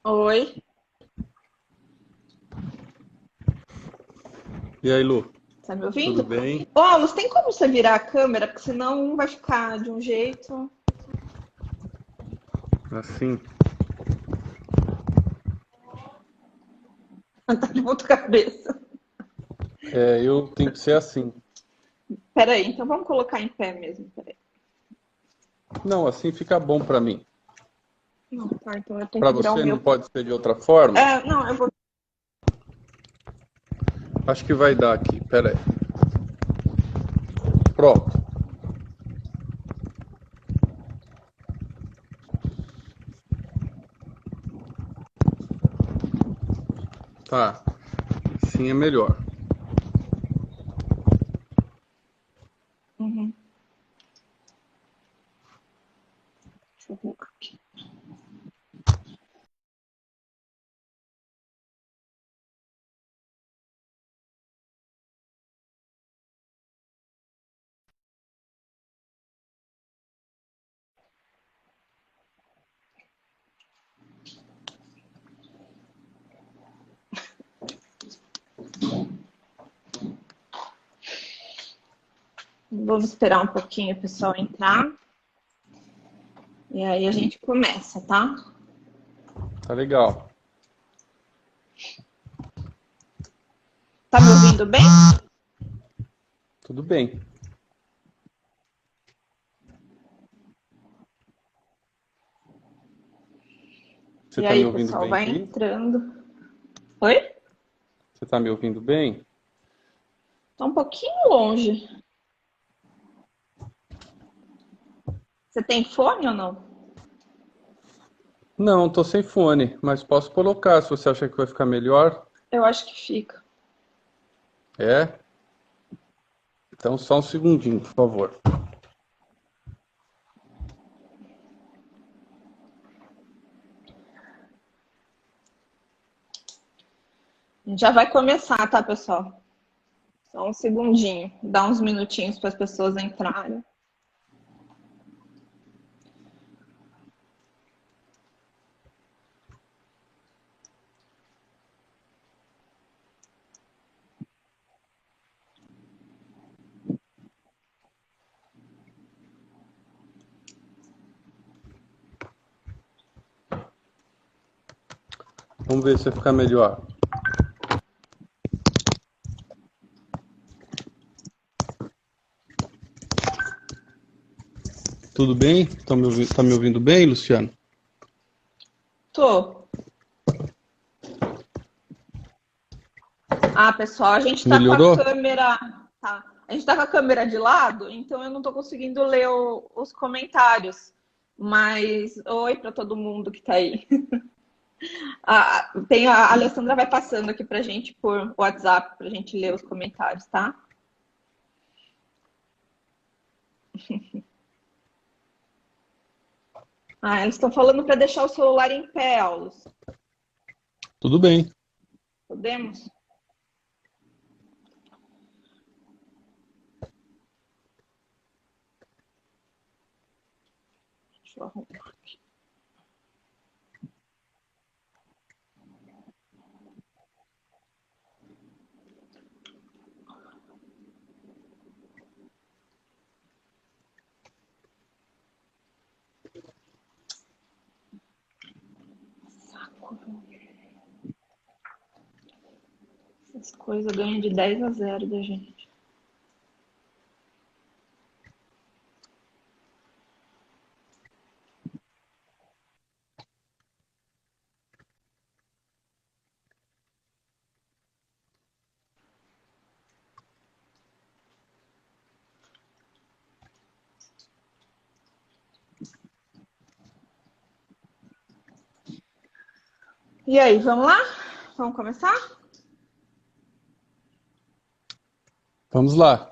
Oi, E aí, Lu, tá me tudo ouvindo? bem? Ô, Luz, tem como você virar a câmera? Porque senão vai ficar de um jeito. Assim, Tá de ponta cabeça. eu tenho que ser assim. Peraí, então vamos colocar em pé mesmo. Peraí. Não, assim fica bom pra mim. Não, tá, então eu tenho Pra que virar o você não meu. pode ser de outra forma? Não, eu vou. Acho que vai dar aqui. Pera aí. Pronto. Tá. Sim é melhor. Uhum, deixa eu colocar aqui. Vamos esperar um pouquinho o pessoal entrar. E aí a gente começa, tá? Tá legal. Tá me ouvindo bem? Tudo bem. Você E tá me aí, ouvindo pessoal, bem vai aí? entrando. Oi? Você tá me ouvindo bem? Tá um pouquinho longe. Você tem fone ou não? Não, tô sem fone, mas posso colocar se você acha que vai ficar melhor. Eu acho que fica. É? Então só um segundinho, por favor. A gente já vai começar, tá, pessoal? Só um segundinho, dá uns minutinhos para as pessoas entrarem. Vamos ver se vai ficar melhor. Tudo bem? Tá me ouvindo bem, Luciano? Tô. Ah, pessoal, a gente tá com a Melhorou? câmera. Tá. A gente tá com a câmera de lado, então eu não tô conseguindo ler os comentários. Mas oi para todo mundo que tá aí. A Alessandra vai passando aqui pra gente por WhatsApp pra gente ler os comentários, tá? Ah, eles estão falando para deixar o celular em pé, Aulos. Tudo bem. Podemos? Deixa eu arrumar. Saco. Essas coisas ganham de 10-0 da gente. E aí, vamos lá? Vamos começar? Vamos lá.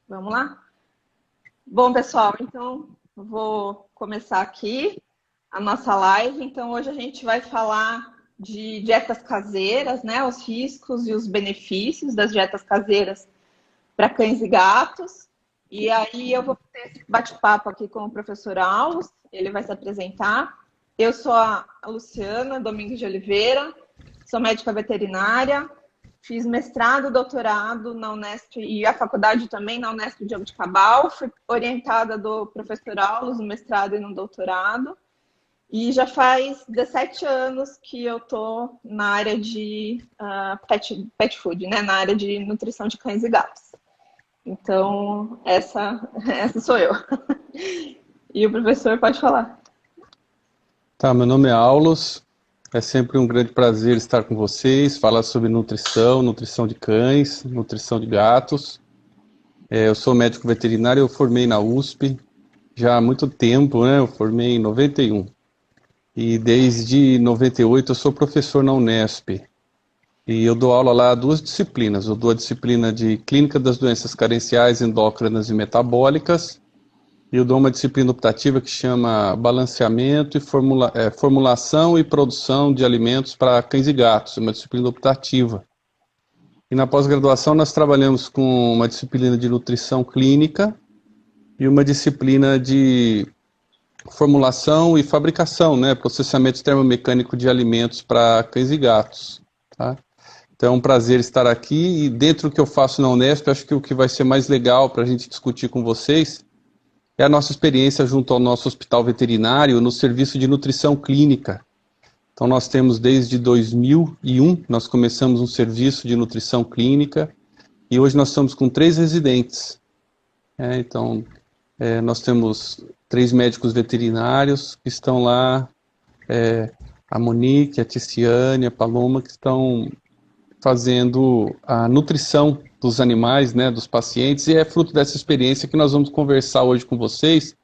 Vamos lá? Bom, pessoal, então vou começar aqui a nossa live. Então, hoje a gente vai falar de dietas caseiras, né? Os riscos e os benefícios das dietas caseiras para cães e gatos. E aí eu vou ter esse bate-papo aqui com o professor Alves, ele vai se apresentar. Eu sou a Luciana Domingos de Oliveira, sou médica veterinária, fiz mestrado, doutorado na Unesp e a faculdade também na Unesp de Jaboticabal. Fui orientada do professor Aulos no mestrado e no doutorado. E já faz 17 anos que eu estou na área de pet food, né? Na área de nutrição de cães e gatos. Então, essa sou eu. E o professor pode falar. Tá, meu nome é Aulos. É sempre um grande prazer estar com vocês, falar sobre nutrição, nutrição de cães, nutrição de gatos. Eu sou médico veterinário, eu formei na USP já há muito tempo, né? Eu formei em 91. E desde 98 eu sou professor na Unesp. E eu dou aula lá duas disciplinas. Eu dou a disciplina de Clínica das Doenças Carenciais, Endócrinas e Metabólicas. E eu dou uma disciplina optativa que chama Balanceamento e Formulação e Produção de Alimentos para Cães e Gatos. É uma disciplina optativa. E na pós-graduação nós trabalhamos com uma disciplina de Nutrição Clínica e uma disciplina de formulação e fabricação, né, processamento termomecânico de alimentos para cães e gatos, tá? Então é um prazer estar aqui e dentro do que eu faço na Unesp, acho que o que vai ser mais legal para a gente discutir com vocês é a nossa experiência junto ao nosso hospital veterinário no serviço de nutrição clínica. Então nós temos desde 2001, nós começamos um serviço de nutrição clínica e hoje nós estamos com 3 residentes. Nós temos 3 médicos veterinários que estão lá, a Monique, a Ticiane, a Paloma, que estão fazendo a nutrição dos animais, né, dos pacientes, e é fruto dessa experiência que nós vamos conversar hoje com vocês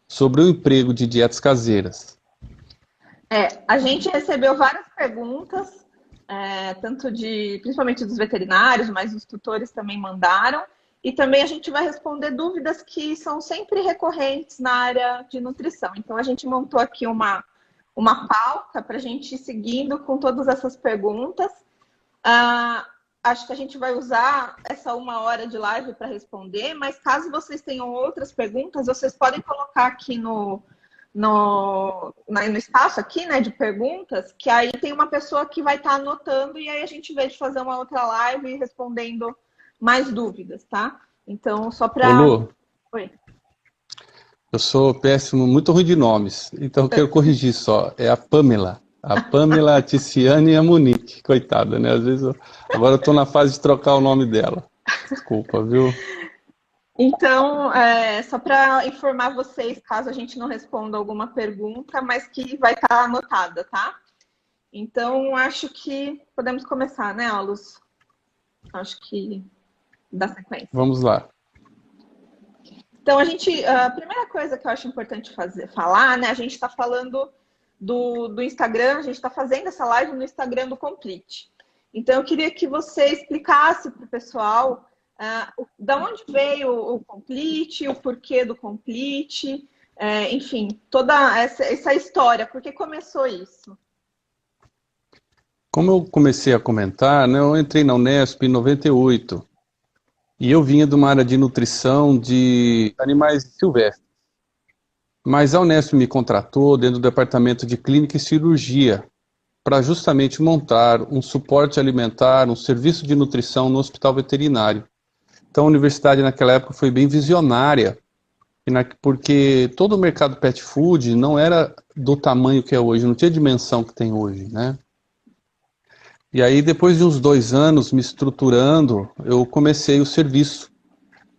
sobre o emprego de dietas caseiras. A gente recebeu várias perguntas, principalmente dos veterinários, mas os tutores também mandaram. E também a gente vai responder dúvidas que são sempre recorrentes na área de nutrição. Então, a gente montou aqui uma pauta para a gente ir seguindo com todas essas perguntas. Acho que a gente vai usar essa 1 hora de live para responder, mas caso vocês tenham outras perguntas, vocês podem colocar aqui no espaço aqui, né, de perguntas, que aí tem uma pessoa que vai estar anotando e aí a gente vê de fazer uma outra live respondendo mais dúvidas, tá? Então, só para... Lu, oi. Eu sou péssimo, muito ruim de nomes, então eu quero corrigir só. É a Pamela, a Ticiane e a Monique, coitada, né? Às vezes agora eu estou na fase de trocar o nome dela. Desculpa, viu? Então, só para informar vocês, caso a gente não responda alguma pergunta, mas que vai estar anotada, tá? Então, acho que podemos começar, né, Aulos? Acho que dá sequência. Vamos lá. Então, a primeira coisa que eu acho importante falar, né? A gente está falando do Instagram, a gente está fazendo essa live no Instagram do Complete. Então, eu queria que você explicasse para o pessoal da onde veio o Complete, o porquê do Complete, enfim, toda essa história, por que começou isso? Como eu comecei a comentar, né, eu entrei na Unesp em 98. E eu vinha de uma área de nutrição de animais silvestres. Mas a Unesp me contratou dentro do departamento de clínica e cirurgia para justamente montar um suporte alimentar, um serviço de nutrição no hospital veterinário. Então a universidade naquela época foi bem visionária, porque todo o mercado pet food não era do tamanho que é hoje, não tinha a dimensão que tem hoje, né? E aí, depois de uns 2 anos me estruturando, eu comecei o serviço.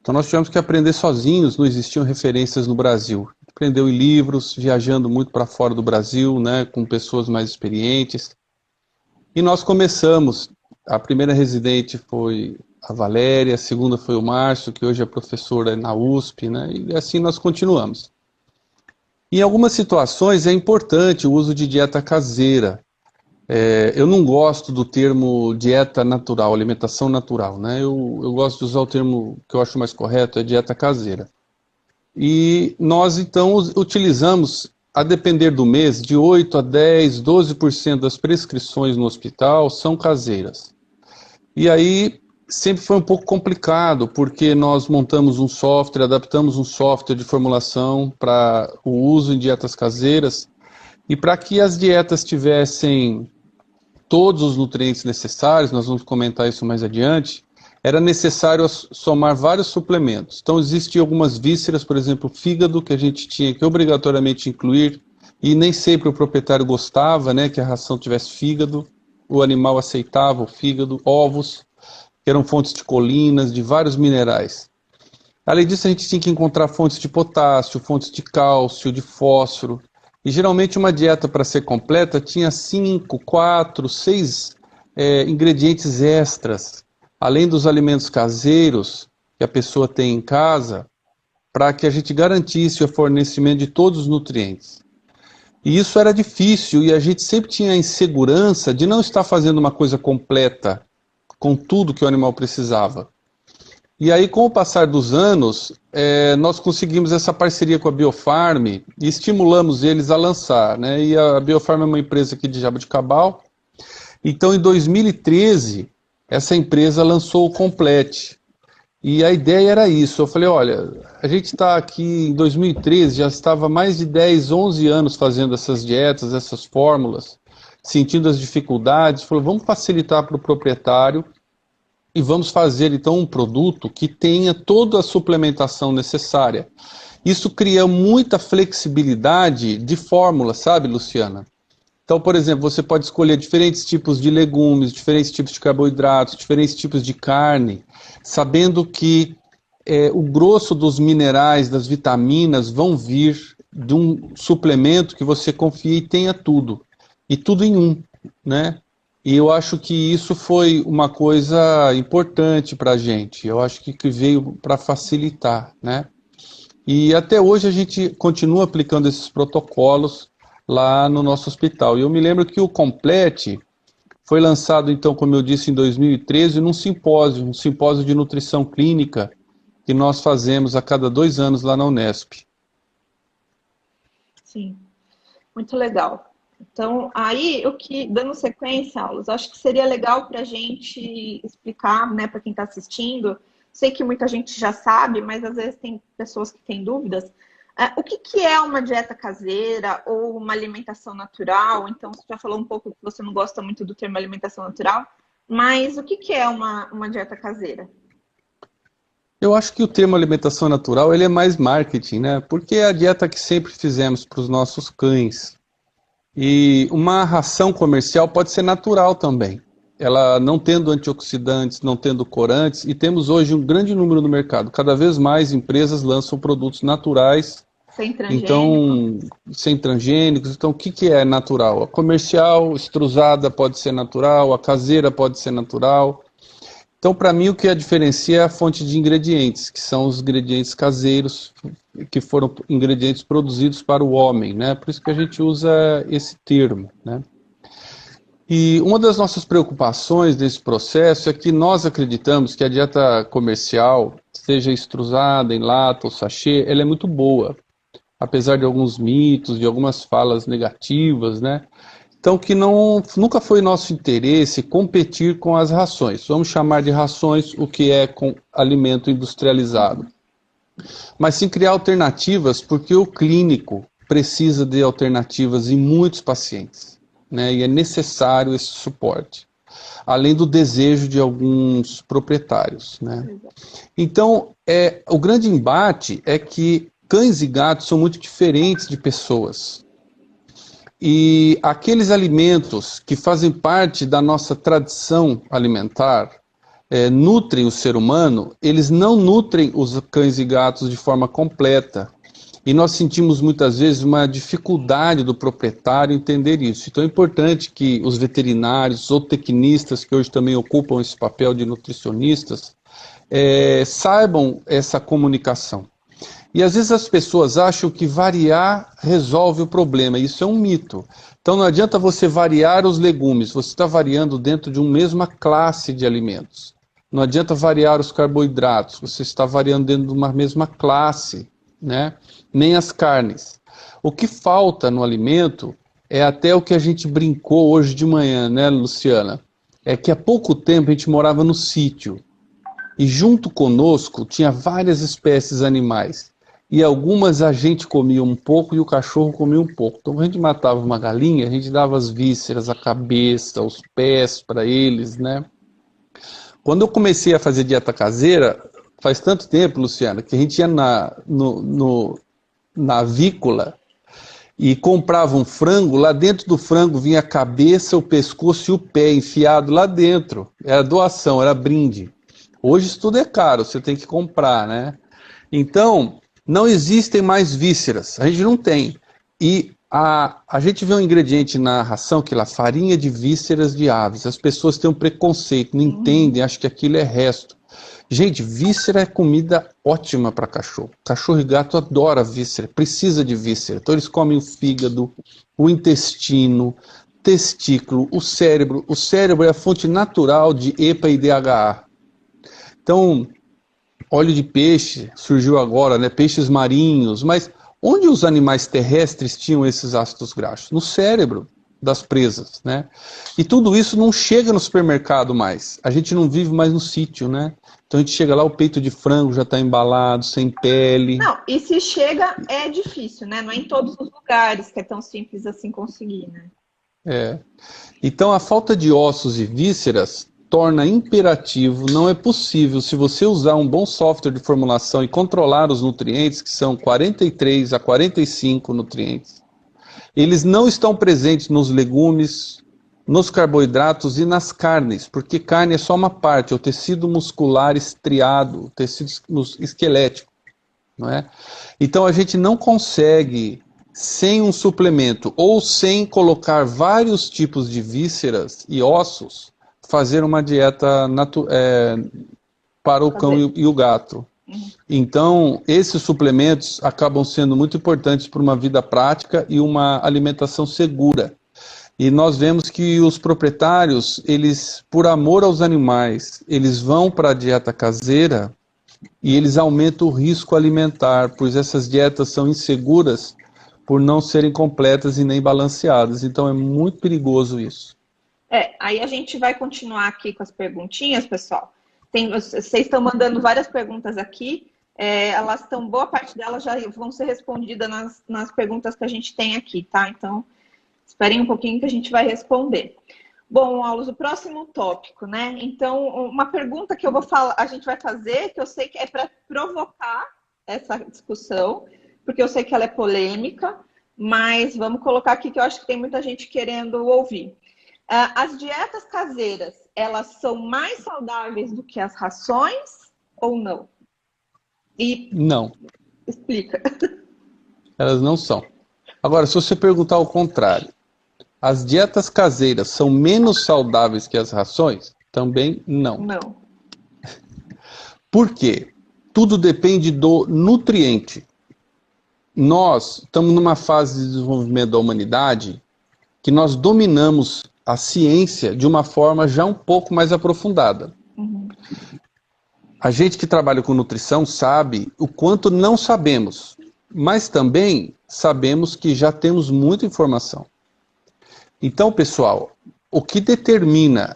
Então nós tivemos que aprender sozinhos, não existiam referências no Brasil. Aprendeu em livros, viajando muito para fora do Brasil, né, com pessoas mais experientes. E nós começamos. A primeira residente foi a Valéria, a segunda foi o Márcio, que hoje é professora na USP, né, e assim nós continuamos. Em algumas situações é importante o uso de dieta caseira. Eu não gosto do termo dieta natural, alimentação natural, né? Eu gosto de usar o termo que eu acho mais correto, é dieta caseira. E nós, então, utilizamos, a depender do mês, de 8 a 10, 12% das prescrições no hospital são caseiras. E aí, sempre foi um pouco complicado, porque nós montamos um software, adaptamos um software de formulação para o uso em dietas caseiras, E para que as dietas tivessem todos os nutrientes necessários, nós vamos comentar isso mais adiante, era necessário somar vários suplementos. Então existiam algumas vísceras, por exemplo, o fígado, que a gente tinha que obrigatoriamente incluir, e nem sempre o proprietário gostava, né, que a ração tivesse fígado, o animal aceitava o fígado, ovos, que eram fontes de colinas, de vários minerais. Além disso, a gente tinha que encontrar fontes de potássio, fontes de cálcio, de fósforo. E geralmente uma dieta, para ser completa, tinha 5, 4, 6 ingredientes extras, além dos alimentos caseiros que a pessoa tem em casa, para que a gente garantisse o fornecimento de todos os nutrientes. E isso era difícil e a gente sempre tinha a insegurança de não estar fazendo uma coisa completa com tudo que o animal precisava. E aí, com o passar dos anos, nós conseguimos essa parceria com a Biofarm e estimulamos eles a lançar, né? E a Biofarm é uma empresa aqui de Jaboticabal. Então, em 2013, essa empresa lançou o Complete. E a ideia era isso. Eu falei, olha, a gente está aqui em 2013, já estava há mais de 10, 11 anos fazendo essas dietas, essas fórmulas, sentindo as dificuldades. Falei, vamos facilitar para o proprietário e vamos fazer, então, um produto que tenha toda a suplementação necessária. Isso cria muita flexibilidade de fórmula, sabe, Luciana? Então, por exemplo, você pode escolher diferentes tipos de legumes, diferentes tipos de carboidratos, diferentes tipos de carne, sabendo que o grosso dos minerais, das vitaminas, vão vir de um suplemento que você confia e tenha tudo. E tudo em um, né? E eu acho que isso foi uma coisa importante para a gente. Eu acho que veio para facilitar, né? E até hoje a gente continua aplicando esses protocolos lá no nosso hospital. E eu me lembro que o Complete foi lançado, então, como eu disse, em 2013, num simpósio, um simpósio de nutrição clínica que nós fazemos a cada 2 anos lá na Unesp. Sim, muito legal. Então, aí, dando sequência, aulas, acho que seria legal para a gente explicar, né, para quem está assistindo. Sei que muita gente já sabe, mas às vezes tem pessoas que têm dúvidas. O que é uma dieta caseira ou uma alimentação natural? Então, você já falou um pouco que você não gosta muito do termo alimentação natural, mas o que é uma dieta caseira? Eu acho que o termo alimentação natural ele é mais marketing, né? Porque é a dieta que sempre fizemos para os nossos cães. E uma ração comercial pode ser natural também. Ela não tendo antioxidantes, não tendo corantes, e temos hoje um grande número no mercado. Cada vez mais empresas lançam produtos naturais. Sem transgênico. Então, sem transgênicos. Então, o que é natural? A comercial, extrusada pode ser natural, a caseira pode ser natural. Então, para mim, o que a diferencia é a fonte de ingredientes, que são os ingredientes caseiros, que foram ingredientes produzidos para o homem, né? Por isso que a gente usa esse termo, né? E uma das nossas preocupações nesse processo é que nós acreditamos que a dieta comercial, seja extrusada, em lata ou sachê, ela é muito boa, apesar de alguns mitos, de algumas falas negativas, né? Então, que nunca foi nosso interesse competir com as rações. Vamos chamar de rações o que é com alimento industrializado. Mas sim criar alternativas, porque o clínico precisa de alternativas em muitos pacientes, né? E é necessário esse suporte, além do desejo de alguns proprietários, né? Então, o grande embate é que cães e gatos são muito diferentes de pessoas. E aqueles alimentos que fazem parte da nossa tradição alimentar, nutrem o ser humano, eles não nutrem os cães e gatos de forma completa. E nós sentimos muitas vezes uma dificuldade do proprietário entender isso. Então é importante que os veterinários, os zootecnistas, que hoje também ocupam esse papel de nutricionistas, saibam essa comunicação. E às vezes as pessoas acham que variar resolve o problema. Isso é um mito. Então não adianta você variar os legumes, você está variando dentro de uma mesma classe de alimentos. Não adianta variar os carboidratos, você está variando dentro de uma mesma classe, né? Nem as carnes. O que falta no alimento é até o que a gente brincou hoje de manhã, né, Luciana? É que há pouco tempo a gente morava no sítio. E junto conosco tinha várias espécies animais. e algumas a gente comia um pouco e o cachorro comia um pouco. Então, a gente matava uma galinha, a gente dava as vísceras, a cabeça, os pés para eles, né? Quando eu comecei a fazer dieta caseira, faz tanto tempo, Luciana, que a gente ia na avícola e comprava um frango, lá dentro do frango vinha a cabeça, o pescoço e o pé enfiado lá dentro. Era doação, era brinde. Hoje isso tudo é caro, você tem que comprar, né? Então, não existem mais vísceras, a gente não tem. E a gente vê um ingrediente na ração, que é a farinha de vísceras de aves. As pessoas têm um preconceito, não entendem, acham que aquilo é resto. Gente, víscera é comida ótima para cachorro. Cachorro e gato adora víscera, precisa de víscera. Então eles comem o fígado, o intestino, testículo, o cérebro. O cérebro é a fonte natural de EPA e DHA. Então, óleo de peixe surgiu agora, né? Peixes marinhos, mas onde os animais terrestres tinham esses ácidos graxos? No cérebro das presas, né? E tudo isso não chega no supermercado mais. A gente não vive mais no sítio, né? Então a gente chega lá, o peito de frango já está embalado, sem pele. Não, e se chega é difícil, né? Não é em todos os lugares que é tão simples assim conseguir, né? É. Então a falta de ossos e vísceras torna imperativo, não é possível, se você usar um bom software de formulação e controlar os nutrientes, que são 43 a 45 nutrientes, eles não estão presentes nos legumes, nos carboidratos e nas carnes, porque carne é só uma parte, é o tecido muscular estriado, o tecido esquelético, não é? Então a gente não consegue, sem um suplemento ou sem colocar vários tipos de vísceras e ossos, fazer uma dieta para o cão e o gato. Então, esses suplementos acabam sendo muito importantes para uma vida prática e uma alimentação segura. E nós vemos que os proprietários, eles, por amor aos animais, eles vão para a dieta caseira e eles aumentam o risco alimentar, pois essas dietas são inseguras por não serem completas e nem balanceadas. Então é muito perigoso isso. Aí a gente vai continuar aqui com as perguntinhas, pessoal. Vocês estão mandando várias perguntas aqui. Elas estão, boa parte delas já vão ser respondidas nas perguntas que a gente tem aqui, tá? Então, esperem um pouquinho que a gente vai responder. Bom, Aulos, o próximo tópico, né? Então, uma pergunta que a gente vai fazer, que eu sei que é para provocar essa discussão, porque eu sei que ela é polêmica, mas vamos colocar aqui que eu acho que tem muita gente querendo ouvir. As dietas caseiras, elas são mais saudáveis do que as rações ou não? Não. Explica. Elas não são. Agora, se você perguntar ao contrário, as dietas caseiras são menos saudáveis que as rações? Também não. Não. Por quê? Tudo depende do nutriente. Nós estamos numa fase de desenvolvimento da humanidade que nós dominamos a ciência de uma forma já um pouco mais aprofundada. Uhum. A gente que trabalha com nutrição sabe o quanto não sabemos, mas também sabemos que já temos muita informação. Então, pessoal, o que determina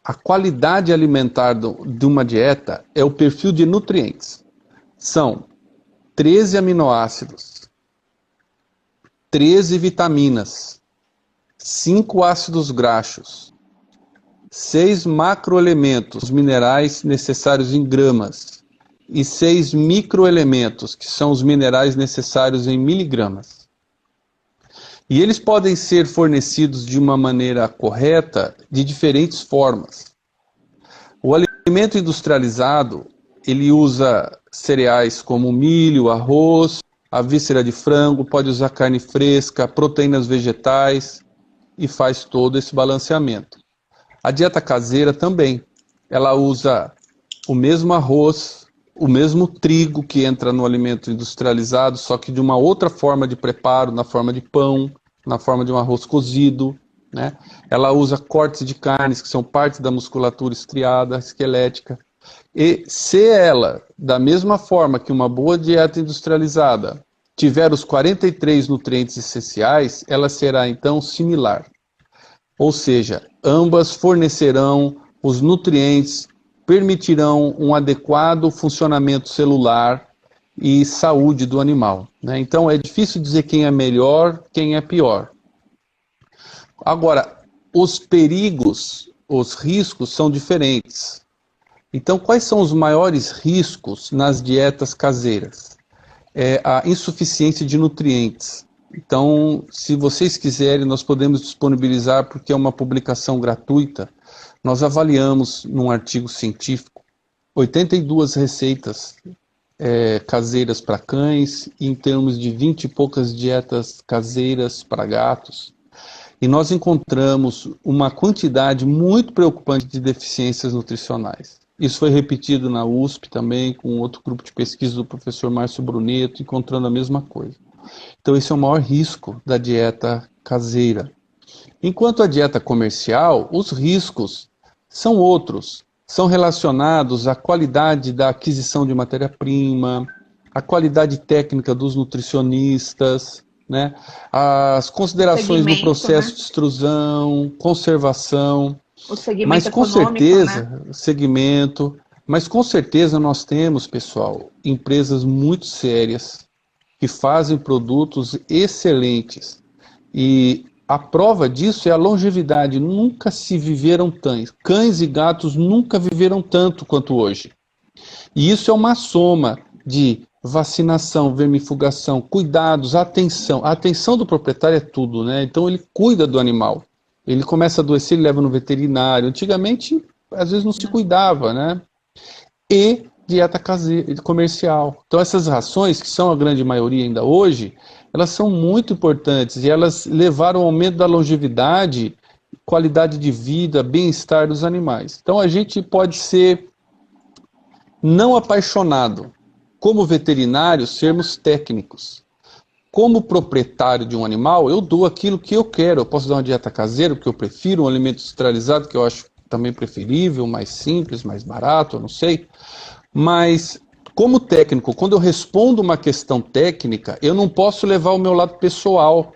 a qualidade alimentar de uma dieta é o perfil de nutrientes. São 13 aminoácidos, 13 vitaminas, 5 ácidos graxos, 6 macroelementos, minerais necessários em gramas, e 6 microelementos, que são os minerais necessários em miligramas. E eles podem ser fornecidos de uma maneira correta de diferentes formas. O alimento industrializado, ele usa cereais como milho, arroz, a víscera de frango, pode usar carne fresca, proteínas vegetais, e faz todo esse balanceamento. A dieta caseira também, ela usa o mesmo arroz, o mesmo trigo que entra no alimento industrializado, só que de uma outra forma de preparo, na forma de pão, na forma de um arroz cozido, né? Ela usa cortes de carnes que são parte da musculatura estriada, esquelética. E se ela, da mesma forma que uma boa dieta industrializada, tiver os 43 nutrientes essenciais, ela será então similar. Ou seja, ambas fornecerão os nutrientes, permitirão um adequado funcionamento celular e saúde do animal, né? Então é difícil dizer quem é melhor, quem é pior. Agora, os perigos, os riscos são diferentes. Então, quais são os maiores riscos nas dietas caseiras? É a insuficiência de nutrientes. Então, se vocês quiserem, nós podemos disponibilizar, porque é uma publicação gratuita, nós avaliamos num artigo científico 82 receitas caseiras para cães, em termos de 20 e poucas dietas caseiras para gatos. E nós encontramos uma quantidade muito preocupante de deficiências nutricionais. Isso foi repetido na USP também, com outro grupo de pesquisa do professor Márcio Bruneto, encontrando a mesma coisa. Então esse é o maior risco da dieta caseira. Enquanto a dieta comercial, os riscos são outros. São relacionados à qualidade da aquisição de matéria-prima, à qualidade técnica dos nutricionistas, né? As considerações no processo, né, de extrusão, conservação. O segmento mas com certeza, né? Segmento, mas com certeza nós temos, pessoal, empresas muito sérias que fazem produtos excelentes. E a prova disso é a longevidade. Nunca se viveram tanto. Cães e gatos nunca viveram tanto quanto hoje. E isso é uma soma de vacinação, vermifugação, cuidados, atenção. A atenção do proprietário é tudo, né? Então ele cuida do animal. Ele começa a adoecer, ele leva no veterinário. Antigamente, às vezes não se cuidava, né? E dieta caseira, comercial. Então essas rações, que são a grande maioria ainda hoje, elas são muito importantes e elas levaram ao aumento da longevidade, qualidade de vida, bem-estar dos animais. Então a gente pode ser não apaixonado, como veterinário, sermos técnicos. Como proprietário de um animal, eu dou aquilo que eu quero. Eu posso dar uma dieta caseira, porque eu prefiro um alimento industrializado, que eu acho também preferível, mais simples, mais barato, eu não sei. Mas, como técnico, quando eu respondo uma questão técnica, eu não posso levar o meu lado pessoal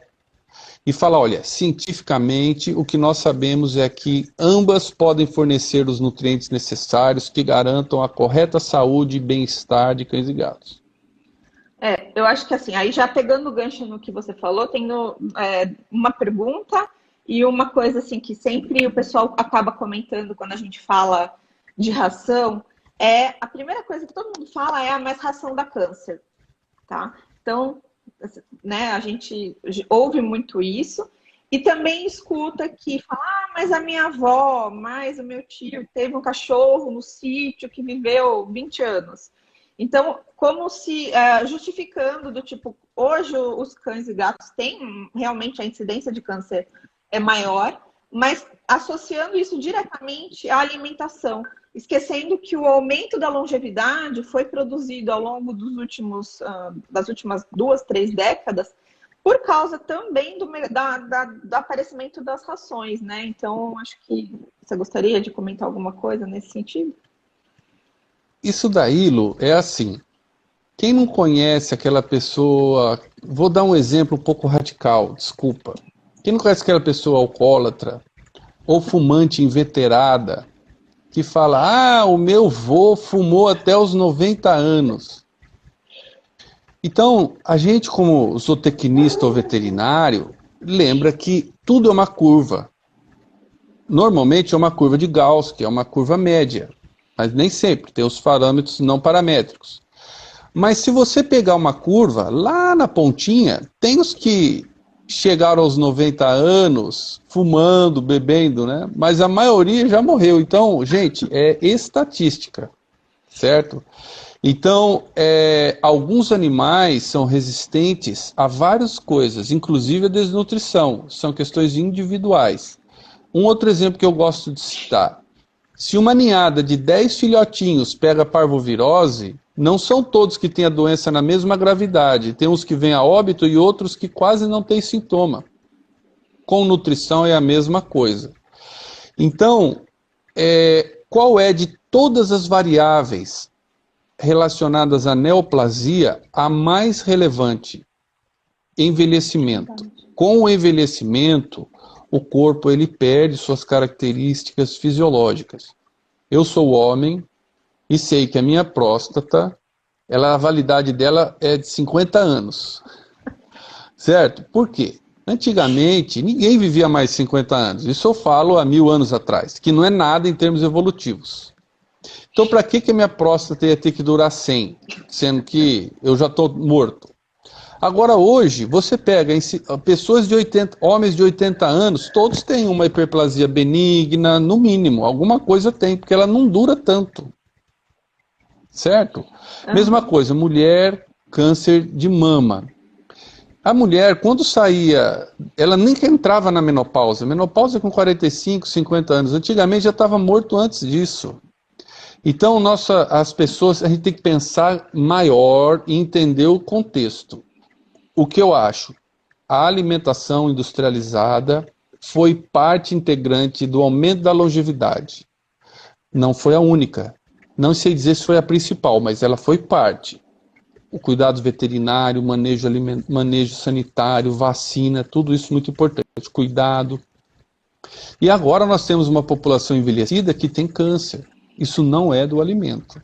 e falar, olha, cientificamente, o que nós sabemos é que ambas podem fornecer os nutrientes necessários que garantam a correta saúde e bem-estar de cães e gatos. Eu acho que assim, aí já pegando o gancho no que você falou, tenho uma pergunta e uma coisa assim que sempre o pessoal acaba comentando quando a gente fala de ração, a primeira coisa que todo mundo fala é mais ração dá câncer, tá? Então, né, a gente ouve muito isso e também escuta que fala, mas a minha avó, mais o meu tio teve um cachorro no sítio que viveu 20 anos. Então, como se justificando do tipo, hoje os cães e gatos têm realmente a incidência de câncer é maior, mas associando isso diretamente à alimentação, esquecendo que o aumento da longevidade foi produzido ao longo das últimas 2, 3 décadas por causa também do aparecimento das rações, né? Então, acho que você gostaria de comentar alguma coisa nesse sentido? Isso daí, Lu, é assim. Quem não conhece aquela pessoa... Vou dar um exemplo um pouco radical, desculpa. Quem não conhece aquela pessoa alcoólatra ou fumante inveterada que fala, o meu vô fumou até os 90 anos. Então, a gente como zootecnista ou veterinário, lembra que tudo é uma curva. Normalmente é uma curva de Gauss, que é uma curva média. Mas nem sempre, tem os parâmetros não paramétricos. Mas se você pegar uma curva, lá na pontinha, tem os que chegaram aos 90 anos, fumando, bebendo, né? Mas a maioria já morreu. Então, gente, é estatística, certo? Então, alguns animais são resistentes a várias coisas, inclusive a desnutrição. São questões individuais. Um outro exemplo que eu gosto de citar. Se uma ninhada de 10 filhotinhos pega parvovirose, não são todos que têm a doença na mesma gravidade. Tem uns que vêm a óbito e outros que quase não têm sintoma. Com nutrição é a mesma coisa. Então, qual é de todas as variáveis relacionadas à neoplasia a mais relevante? Envelhecimento. Com o envelhecimento, o corpo ele perde suas características fisiológicas. Eu sou homem e sei que a minha próstata a validade dela é de 50 anos. Certo? Por quê? Antigamente, ninguém vivia mais de 50 anos. Isso eu falo há 1000 anos atrás, que não é nada em termos evolutivos. Então, para que a minha próstata ia ter que durar 100, sendo que eu já estou morto? Agora, hoje, você pega pessoas de 80, homens de 80 anos, todos têm uma hiperplasia benigna, no mínimo. Alguma coisa tem, porque ela não dura tanto. Certo? Mesma coisa, mulher, câncer de mama. A mulher, quando saía, ela nem que entrava na menopausa. Menopausa com 45, 50 anos. Antigamente já estava morto antes disso. Então, as pessoas, a gente tem que pensar maior e entender o contexto. O que eu acho? A alimentação industrializada foi parte integrante do aumento da longevidade. Não foi a única. Não sei dizer se foi a principal, mas ela foi parte. O cuidado veterinário, manejo sanitário, vacina, tudo isso muito importante. Cuidado. E agora nós temos uma população envelhecida que tem câncer. Isso não é do alimento,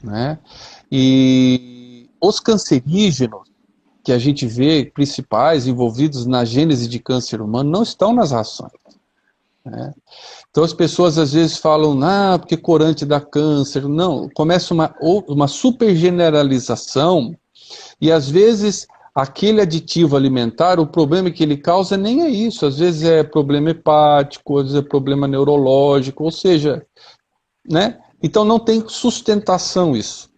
né? E os cancerígenos que a gente vê, principais, envolvidos na gênese de câncer humano, não estão nas rações, né? Então as pessoas às vezes falam, porque corante dá câncer. Não, começa uma super generalização e às vezes aquele aditivo alimentar, o problema que ele causa nem é isso. Às vezes é problema hepático, às vezes é problema neurológico, ou seja, né? Então não tem sustentação isso,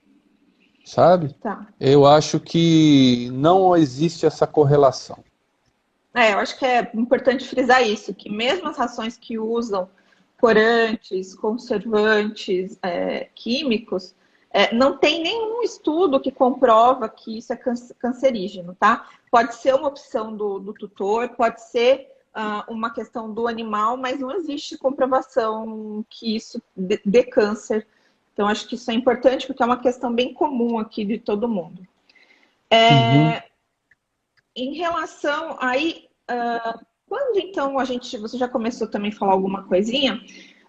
sabe? Tá. Eu acho que não existe essa correlação. Eu acho que é importante frisar isso, que mesmo as rações que usam corantes, conservantes, químicos, não tem nenhum estudo que comprova que isso é cancerígeno, tá? Pode ser uma opção do tutor, pode ser uma questão do animal, mas não existe comprovação que isso dê câncer. Então, acho que isso é importante, porque é uma questão bem comum aqui de todo mundo. Em relação aí, quando então você já começou também a falar alguma coisinha,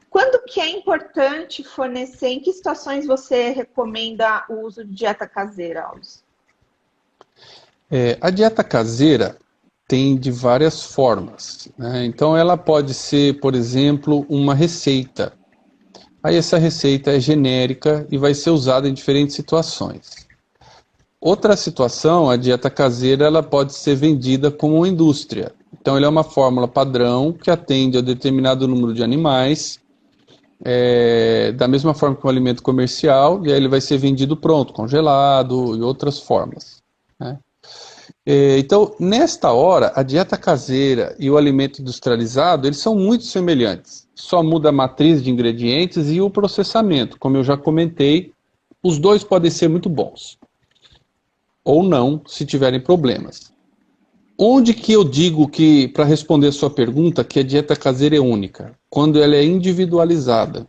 quando que é importante fornecer, em que situações você recomenda o uso de dieta caseira, Alves? A dieta caseira tem de várias formas, né? Então ela pode ser, por exemplo, uma receita. Aí essa receita é genérica e vai ser usada em diferentes situações. Outra situação, a dieta caseira, ela pode ser vendida como uma indústria. Então, ela é uma fórmula padrão que atende a determinado número de animais, da mesma forma que um alimento comercial, e aí ele vai ser vendido pronto, congelado e outras formas, né? Então, nesta hora, a dieta caseira e o alimento industrializado, eles são muito semelhantes. Só muda a matriz de ingredientes e o processamento. Como eu já comentei, os dois podem ser muito bons. Ou não, se tiverem problemas. Onde que eu digo que, para responder a sua pergunta, que a dieta caseira é única? Quando ela é individualizada.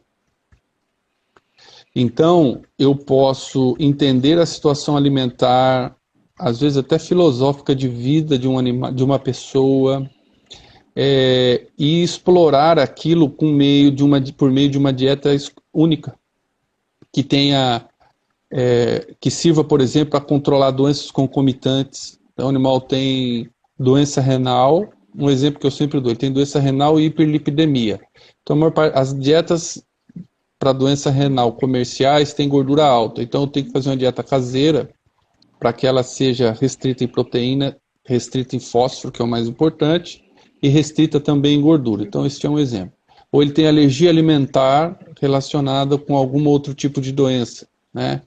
Então, eu posso entender a situação alimentar, às vezes até filosófica de vida de uma pessoa, e explorar aquilo por meio de uma dieta única, que tenha... que sirva, por exemplo, para controlar doenças concomitantes. Então, o animal tem doença renal, um exemplo que eu sempre dou, ele tem doença renal e hiperlipidemia. Então, as dietas para doença renal comerciais têm gordura alta. Então, eu tenho que fazer uma dieta caseira para que ela seja restrita em proteína, restrita em fósforo, que é o mais importante, e restrita também em gordura. Então, esse é um exemplo. Ou ele tem alergia alimentar relacionada com algum outro tipo de doença, né?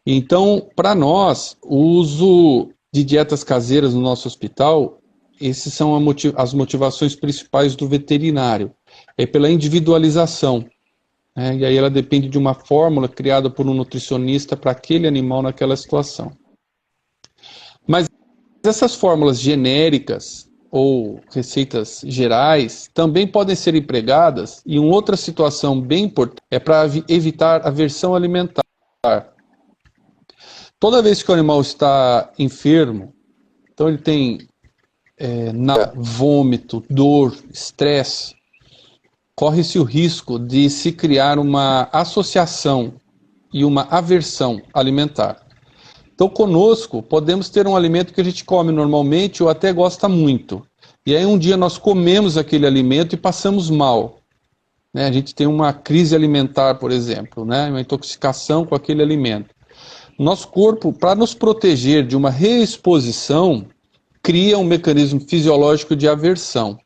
Então, para nós, o uso de dietas caseiras no nosso hospital, essas são as motivações principais do veterinário. É pela individualização, né? E aí ela depende de uma fórmula criada por um nutricionista para aquele animal naquela situação. Mas essas fórmulas genéricas ou receitas gerais também podem ser empregadas em uma outra situação bem importante, é para evitar aversão alimentar. Toda vez que o animal está enfermo, então ele tem vômito, dor, estresse, corre-se o risco de se criar uma associação e uma aversão alimentar. Então, conosco, podemos ter um alimento que a gente come normalmente ou até gosta muito. E aí um dia nós comemos aquele alimento e passamos mal. Né? A gente tem uma crise alimentar, por exemplo, né? Uma intoxicação com aquele alimento. Nosso corpo, para nos proteger de uma reexposição, cria um mecanismo fisiológico de aversão.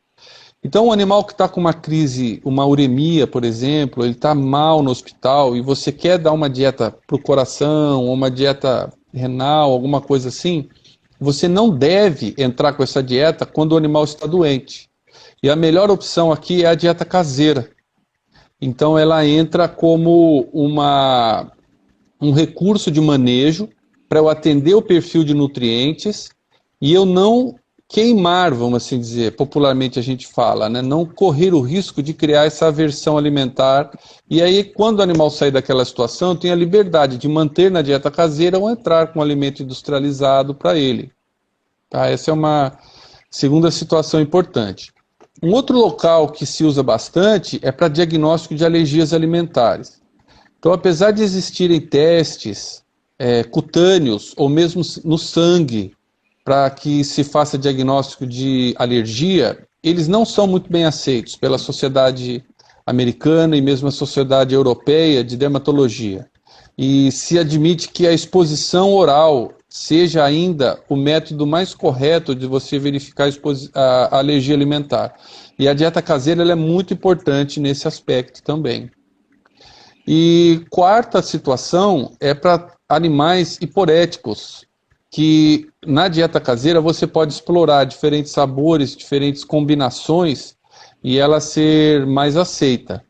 Então, um animal que está com uma crise, uma uremia, por exemplo, ele está mal no hospital e você quer dar uma dieta para o coração, ou uma dieta renal, alguma coisa assim, você não deve entrar com essa dieta quando o animal está doente. E a melhor opção aqui é a dieta caseira. Então, ela entra como um recurso de manejo para eu atender o perfil de nutrientes e eu não queimar, vamos assim dizer, popularmente a gente fala, né? Não correr o risco de criar essa aversão alimentar. E aí, quando o animal sair daquela situação, tem a liberdade de manter na dieta caseira ou entrar com um alimento industrializado para ele. Tá? Essa é uma segunda situação importante. Um outro local que se usa bastante é para diagnóstico de alergias alimentares. Então, apesar de existirem testes cutâneos ou mesmo no sangue para que se faça diagnóstico de alergia, eles não são muito bem aceitos pela sociedade americana e mesmo a sociedade europeia de dermatologia. E se admite que a exposição oral seja ainda o método mais correto de você verificar a alergia alimentar. E a dieta caseira ela é muito importante nesse aspecto também. E quarta situação é para animais hiporéticos, que na dieta caseira você pode explorar diferentes sabores, diferentes combinações e ela ser mais aceita.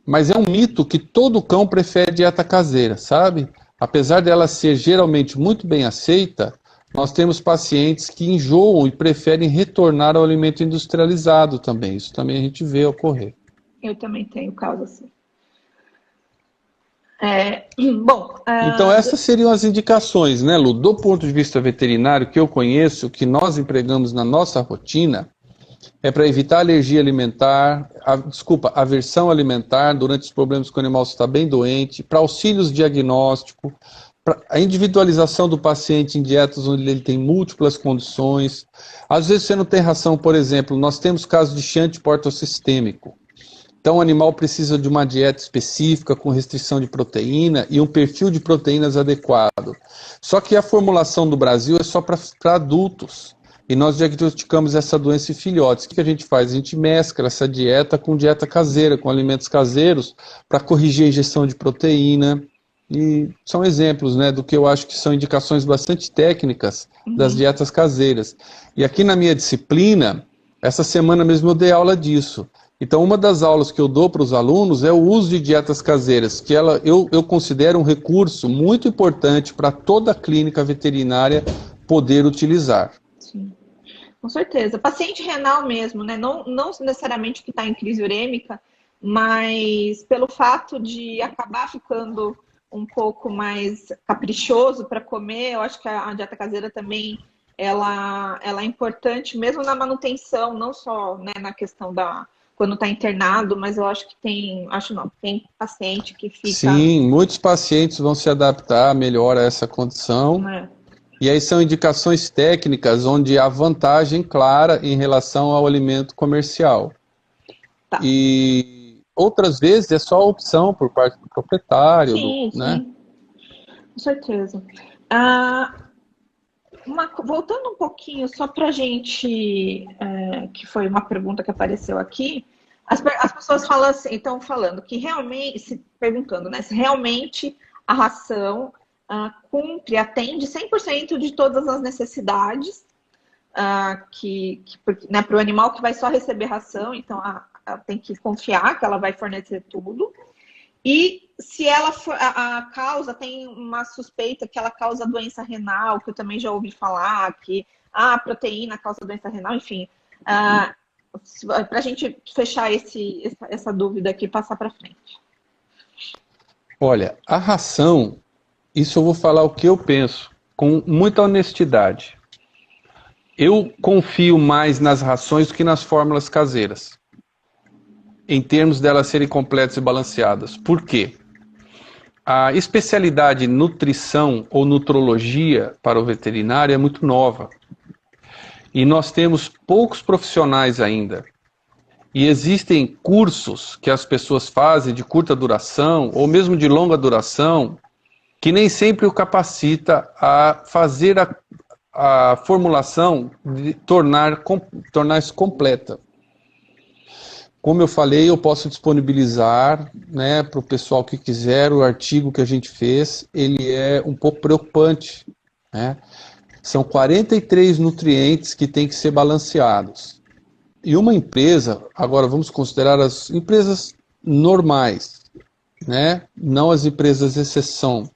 Mas é um mito que todo cão prefere dieta caseira, sabe? Apesar dela ser geralmente muito bem aceita, nós temos pacientes que enjoam e preferem retornar ao alimento industrializado também. Isso também a gente vê ocorrer. Eu também tenho caso assim. Então essas seriam as indicações, né, Lu? Do ponto de vista veterinário que eu conheço, que nós empregamos na nossa rotina, é para evitar alergia alimentar, aversão alimentar durante os problemas que o animal está bem doente, para auxílios diagnóstico, para a individualização do paciente em dietas onde ele tem múltiplas condições. Às vezes você não tem ração, por exemplo, nós temos casos de shunt portosistêmico. Então o animal precisa de uma dieta específica com restrição de proteína e um perfil de proteínas adequado. Só que a formulação do Brasil é só para adultos. E nós diagnosticamos essa doença em filhotes. O que a gente faz? A gente mescla essa dieta com dieta caseira, com alimentos caseiros, para corrigir a ingestão de proteína. E são exemplos, né, do que eu acho que são indicações bastante técnicas das dietas caseiras. E aqui na minha disciplina, essa semana mesmo eu dei aula disso. Então, uma das aulas que eu dou para os alunos é o uso de dietas caseiras, que eu considero um recurso muito importante para toda a clínica veterinária poder utilizar. Sim, com certeza. Paciente renal mesmo, né? Não necessariamente que está em crise urêmica, mas pelo fato de acabar ficando um pouco mais caprichoso para comer, eu acho que a dieta caseira também ela é importante, mesmo na manutenção, não só, né, na questão da quando está internado, mas eu acho que tem paciente que fica... Sim, muitos pacientes vão se adaptar melhor a essa condição. E aí são indicações técnicas onde há vantagem clara em relação ao alimento comercial. Tá. E outras vezes é só opção por parte do proprietário, né? Sim, com certeza. Voltando um pouquinho, só para a gente, que foi uma pergunta que apareceu aqui, as pessoas falam assim, estão falando que realmente, se perguntando, né, se realmente a ração atende 100% de todas as necessidades né, para o animal que vai só receber ração, então tem que confiar que ela vai fornecer tudo. E se ela for, a causa tem uma suspeita que ela causa doença renal, que eu também já ouvi falar, que a proteína causa doença renal, enfim. Para a gente fechar essa dúvida aqui e passar para frente. Olha, a ração, isso eu vou falar o que eu penso, com muita honestidade. Eu confio mais nas rações do que nas fórmulas caseiras, em termos delas serem completas e balanceadas. Por quê? a especialidade nutrição ou nutrologia para o veterinário é muito nova. E nós temos poucos profissionais ainda. E existem cursos que as pessoas fazem de curta duração, ou mesmo de longa duração, que nem sempre o capacita a fazer a formulação de tornar-se completa. Como eu falei, eu posso disponibilizar, né, para o pessoal que quiser o artigo que a gente fez. Ele é um pouco preocupante, né? São 43 nutrientes que têm que ser balanceados. E uma empresa, agora vamos considerar as empresas normais, né? Não as empresas exceção.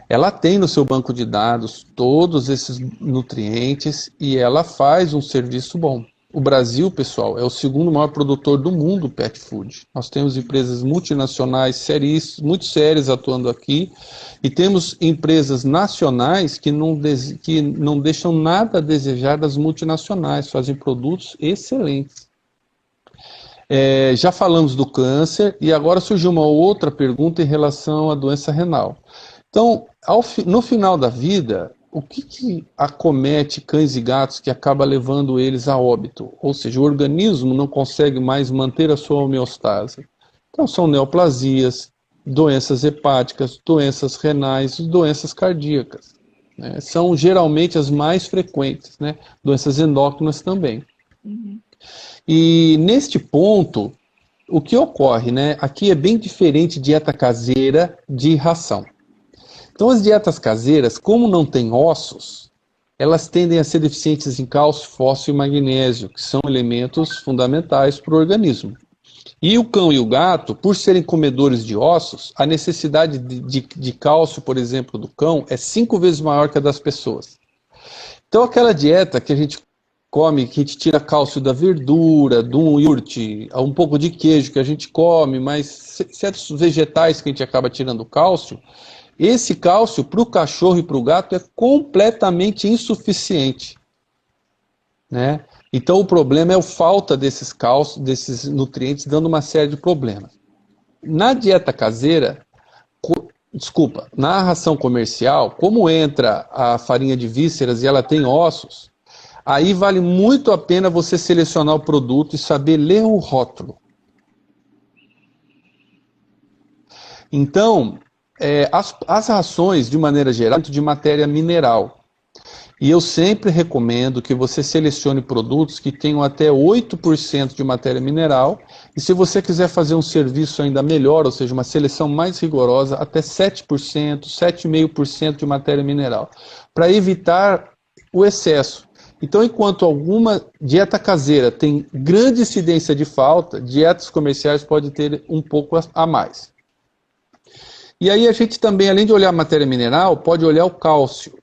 Ela tem no seu banco de dados todos esses nutrientes e ela faz um serviço bom. O Brasil, pessoal, é o segundo maior produtor do mundo pet food. Nós temos empresas multinacionais muito sérias atuando aqui e temos empresas nacionais que não deixam nada a desejar das multinacionais, fazem produtos excelentes. Já falamos do câncer e agora surgiu uma outra pergunta em relação à doença renal. Então, no final da vida, o que acomete cães e gatos que acaba levando eles a óbito? Ou seja, o organismo não consegue mais manter a sua homeostase. Então, são neoplasias, doenças hepáticas, doenças renais e doenças cardíacas, né? São geralmente as mais frequentes, né? Doenças endócrinas também. Uhum. E neste ponto, o que ocorre, né? Aqui é bem diferente dieta caseira de ração. Então as dietas caseiras, como não têm ossos, elas tendem a ser deficientes em cálcio, fósforo e magnésio, que são elementos fundamentais para o organismo. E o cão e o gato, por serem comedores de ossos, a necessidade de cálcio, por exemplo, do cão é 5 vezes maior que a das pessoas. Então aquela dieta que a gente come, que a gente tira cálcio da verdura, do iogurte, um pouco de queijo que a gente come, mas certos vegetais que a gente acaba tirando cálcio, esse cálcio para o cachorro e para o gato é completamente insuficiente, né? Então o problema é a falta desses cálcios, desses nutrientes, dando uma série de problemas. Na dieta caseira, na ração comercial, como entra a farinha de vísceras e ela tem ossos, aí vale muito a pena você selecionar o produto e saber ler o rótulo. Então, as rações, de maneira geral, de matéria mineral. E eu sempre recomendo que você selecione produtos que tenham até 8% de matéria mineral. E se você quiser fazer um serviço ainda melhor, ou seja, uma seleção mais rigorosa, até 7%, 7,5% de matéria mineral, para evitar o excesso. Então, enquanto alguma dieta caseira tem grande incidência de falta, dietas comerciais podem ter um pouco a mais. E aí a gente também, além de olhar a matéria mineral, pode olhar o cálcio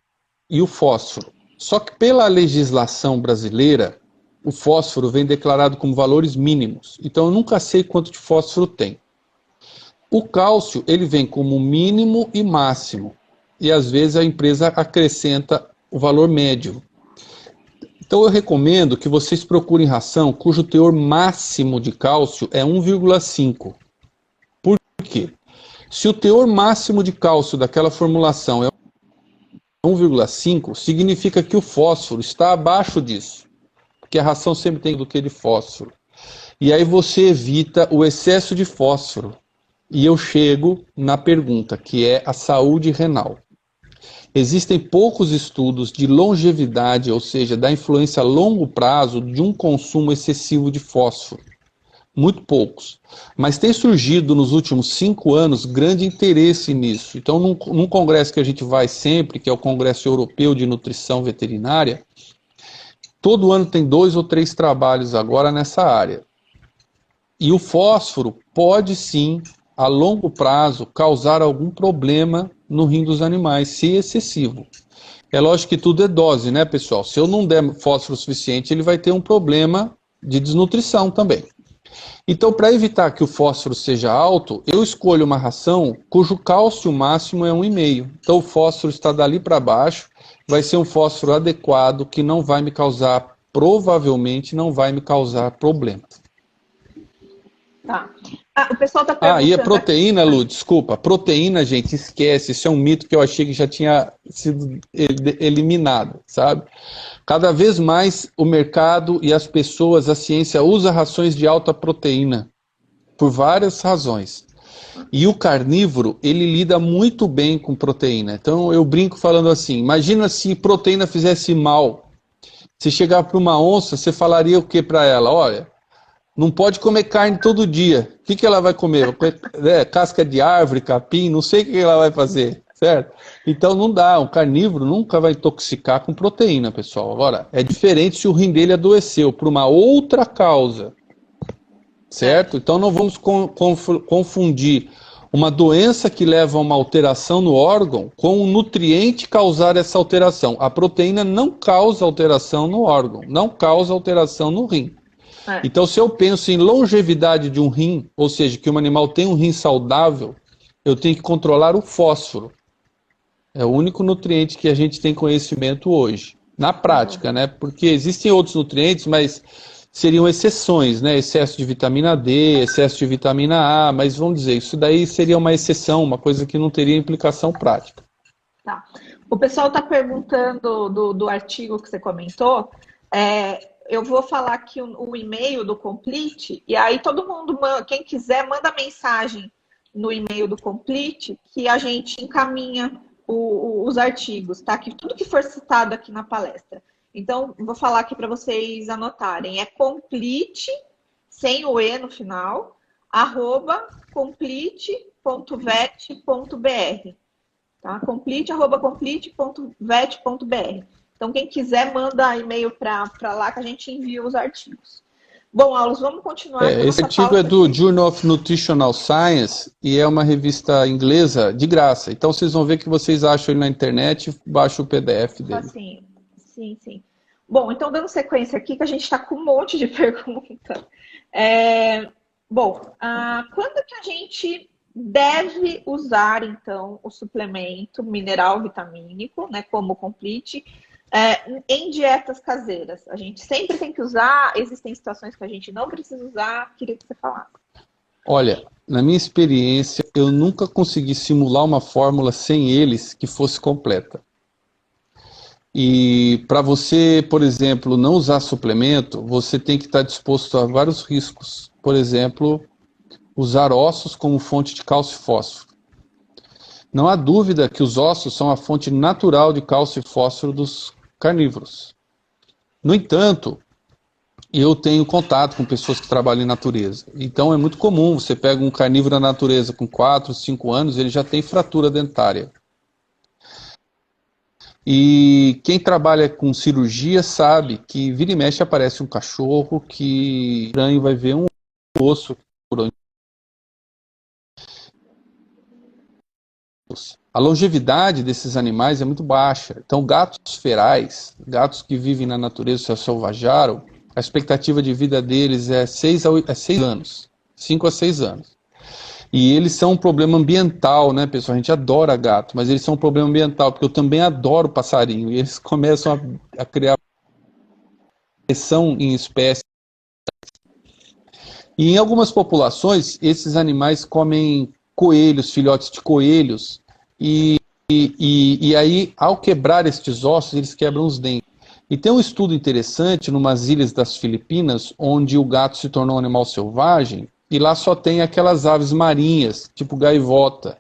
e o fósforo. Só que pela legislação brasileira, o fósforo vem declarado como valores mínimos. Então eu nunca sei quanto de fósforo tem. O cálcio, ele vem como mínimo e máximo. E às vezes a empresa acrescenta o valor médio. Então eu recomendo que vocês procurem ração cujo teor máximo de cálcio é 1,5. Por quê? Se o teor máximo de cálcio daquela formulação é 1,5, significa que o fósforo está abaixo disso. Porque a ração sempre tem do que de fósforo. E aí você evita o excesso de fósforo. E eu chego na pergunta, que é a saúde renal. Existem poucos estudos de longevidade, ou seja, da influência a longo prazo de um consumo excessivo de fósforo. Muito poucos. Mas tem surgido nos últimos 5 anos grande interesse nisso. Então, num congresso que a gente vai sempre, que é o Congresso Europeu de Nutrição Veterinária, todo ano tem 2 ou 3 trabalhos agora nessa área. E o fósforo pode sim, a longo prazo, causar algum problema no rim dos animais, se excessivo. É lógico que tudo é dose, né, pessoal? Se eu não der fósforo suficiente, ele vai ter um problema de desnutrição também. Então, para evitar que o fósforo seja alto, eu escolho uma ração cujo cálcio máximo é 1,5. Então, o fósforo está dali para baixo, vai ser um fósforo adequado que não vai me causar, provavelmente não vai me causar problemas. Tá. O pessoal está E a perguntando proteína, aqui. Lu, desculpa. Proteína, gente, esquece. Isso é um mito que eu achei que já tinha sido eliminado, sabe? Cada vez mais o mercado e as pessoas, a ciência, usa rações de alta proteína, por várias razões. E o carnívoro, ele lida muito bem com proteína. Então eu brinco falando assim, imagina se proteína fizesse mal. Se chegar para uma onça, você falaria o que para ela? Olha, não pode comer carne todo dia. O que ela vai comer? Vai comer casca de árvore, capim, não sei o que ela vai fazer, certo? Então não dá, um carnívoro nunca vai intoxicar com proteína, pessoal. Agora, é diferente se o rim dele adoeceu por uma outra causa, certo? Então não vamos confundir uma doença que leva a uma alteração no órgão com um nutriente causar essa alteração. A proteína não causa alteração no órgão, não causa alteração no rim. Então, se eu penso em longevidade de um rim, ou seja, que um animal tem um rim saudável, eu tenho que controlar o fósforo. É o único nutriente que a gente tem conhecimento hoje. Na prática, né? Porque existem outros nutrientes, mas seriam exceções, né? Excesso de vitamina D, excesso de vitamina A, mas vamos dizer, isso daí seria uma exceção, uma coisa que não teria implicação prática. Tá. O pessoal está perguntando do artigo que você comentou. Eu vou falar aqui o e-mail do Complete, e aí todo mundo, quem quiser, manda mensagem no e-mail do Complete, que a gente encaminha os artigos, tá? Que tudo que for citado aqui na palestra. Então, vou falar aqui para vocês anotarem. É Complete, sem o E no final, @complete.vet.br. Tá? complete.vet.br. Então, quem quiser, manda e-mail para lá que a gente envia os artigos. Bom, Aulos, vamos continuar. Esse artigo é do Journal of Nutritional Science e é uma revista inglesa de graça. Então, vocês vão ver que vocês acham ele na internet, baixa o PDF dele. Sim. Bom, então, dando sequência aqui, que a gente está com um monte de perguntas. Quando que a gente deve usar, então, o suplemento mineral vitamínico, né, como o Complete, em dietas caseiras? A gente sempre tem que usar? Existem situações que a gente não precisa usar? Queria que você falasse. Olha, na minha experiência, eu nunca consegui simular uma fórmula sem eles que fosse completa. E para você, por exemplo, não usar suplemento, você tem que estar disposto a vários riscos. Por exemplo, usar ossos como fonte de cálcio e fósforo. Não há dúvida que os ossos são a fonte natural de cálcio e fósforo dos carnívoros. No entanto, eu tenho contato com pessoas que trabalham em natureza. Então é muito comum, você pega um carnívoro na natureza com 4, 5 anos, ele já tem fratura dentária. E quem trabalha com cirurgia sabe que vira e mexe aparece um cachorro que estranho vai ver um osso por onde. A longevidade desses animais é muito baixa. Então, gatos ferais, gatos que vivem na natureza, se selvagearam, a expectativa de vida deles é 6 anos. 5 a 6 anos. E eles são um problema ambiental, né, pessoal? A gente adora gato, mas eles são um problema ambiental, porque eu também adoro passarinho. E eles começam a criar pressão em espécies. E em algumas populações, esses animais comem coelhos, filhotes de coelhos, e aí, ao quebrar estes ossos, eles quebram os dentes. E tem um estudo interessante, numas ilhas das Filipinas, onde o gato se tornou um animal selvagem, e lá só tem aquelas aves marinhas, tipo gaivota.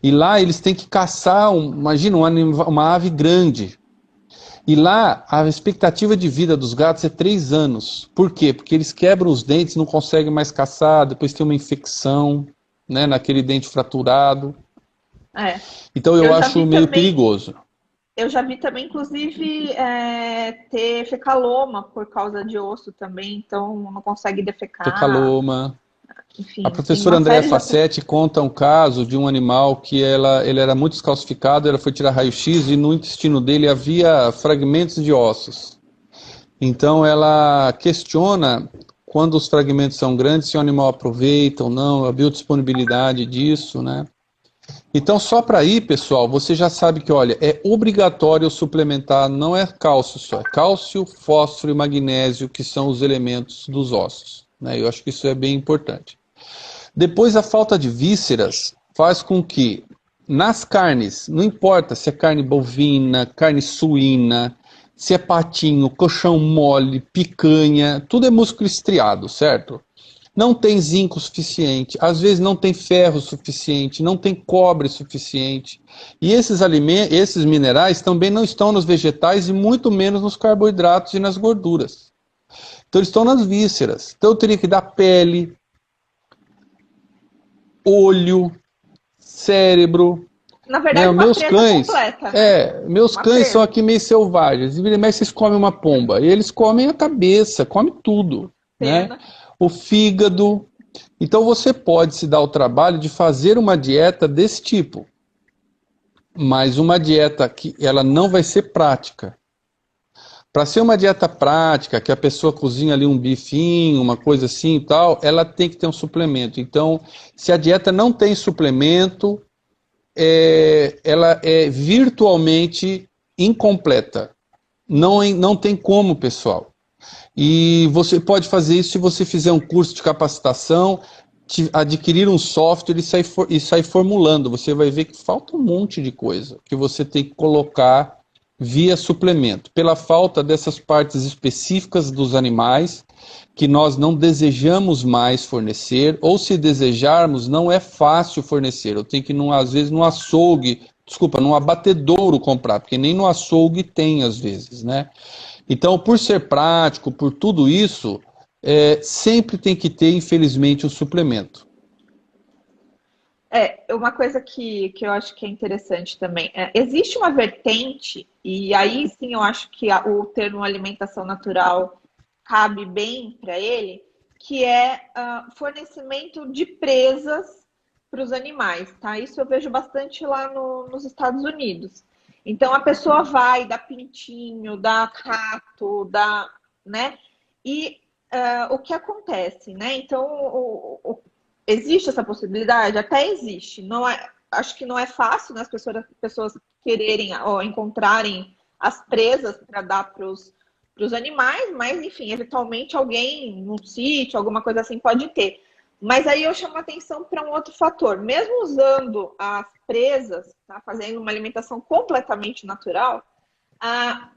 E lá eles têm que caçar, imagina, uma ave grande. E lá a expectativa de vida dos gatos é 3 anos. Por quê? Porque eles quebram os dentes, não conseguem mais caçar, depois tem uma infecção, né, naquele dente fraturado. Então eu acho meio perigoso. Eu já vi também, inclusive, ter fecaloma por causa de osso também, então não consegue defecar. Fecaloma. Enfim, a professora Andréa Fassetti conta um caso de um animal que ele era muito descalcificado, ela foi tirar raio-x e no intestino dele havia fragmentos de ossos. Então ela questiona, quando os fragmentos são grandes, se o animal aproveita ou não, a biodisponibilidade disso, né? Então, só para ir, pessoal, você já sabe que, olha, é obrigatório suplementar, não é cálcio só, é cálcio, fósforo e magnésio, que são os elementos dos ossos. né? Eu acho que isso é bem importante. Depois, a falta de vísceras faz com que, nas carnes, não importa se é carne bovina, carne suína, se é patinho, colchão mole, picanha, tudo é músculo estriado, certo? Não tem zinco suficiente, às vezes não tem ferro suficiente, não tem cobre suficiente. E esses alimentos, esses minerais também não estão nos vegetais e muito menos nos carboidratos e nas gorduras. Então eles estão nas vísceras. Então eu teria que dar pele, olho, cérebro. Na verdade, uma Meus presa cães, completa, né? meus Uma cães são presa. aqui meio selvagens. E vira e mexe, vocês comem uma pomba. E eles comem a cabeça, comem tudo, né? Pena. O fígado. Então você pode se dar o trabalho de fazer uma dieta desse tipo, mas uma dieta que ela não vai ser prática. Para ser uma dieta prática, que a pessoa cozinha ali um bifinho, uma coisa assim e tal, ela tem que ter um suplemento. Então, se a dieta não tem suplemento, ela é virtualmente incompleta. Não tem como, pessoal. E você pode fazer isso se você fizer um curso de capacitação, adquirir um software e sair formulando. Você vai ver que falta um monte de coisa que você tem que colocar via suplemento, pela falta dessas partes específicas dos animais que nós não desejamos mais fornecer, ou se desejarmos, não é fácil fornecer. Eu tenho que, às vezes, no açougue, no abatedouro comprar, porque nem no açougue tem, às vezes, né? Então, por ser prático, por tudo isso, sempre tem que ter, infelizmente, o suplemento. Uma coisa que eu acho que é interessante também. Existe uma vertente, e aí sim eu acho que o termo alimentação natural cabe bem para ele, que é fornecimento de presas para os animais, tá? Isso eu vejo bastante lá nos Estados Unidos. Então a pessoa vai, dá pintinho, dá rato, dá, né? E o que acontece, né? Então existe essa possibilidade? Até existe. Não é, acho que não é fácil, né, as pessoas quererem ou encontrarem as presas para dar para os animais, mas enfim, eventualmente alguém num sítio, alguma coisa assim pode ter. Mas aí eu chamo a atenção para um outro fator. Mesmo usando as presas, tá, fazendo uma alimentação completamente natural,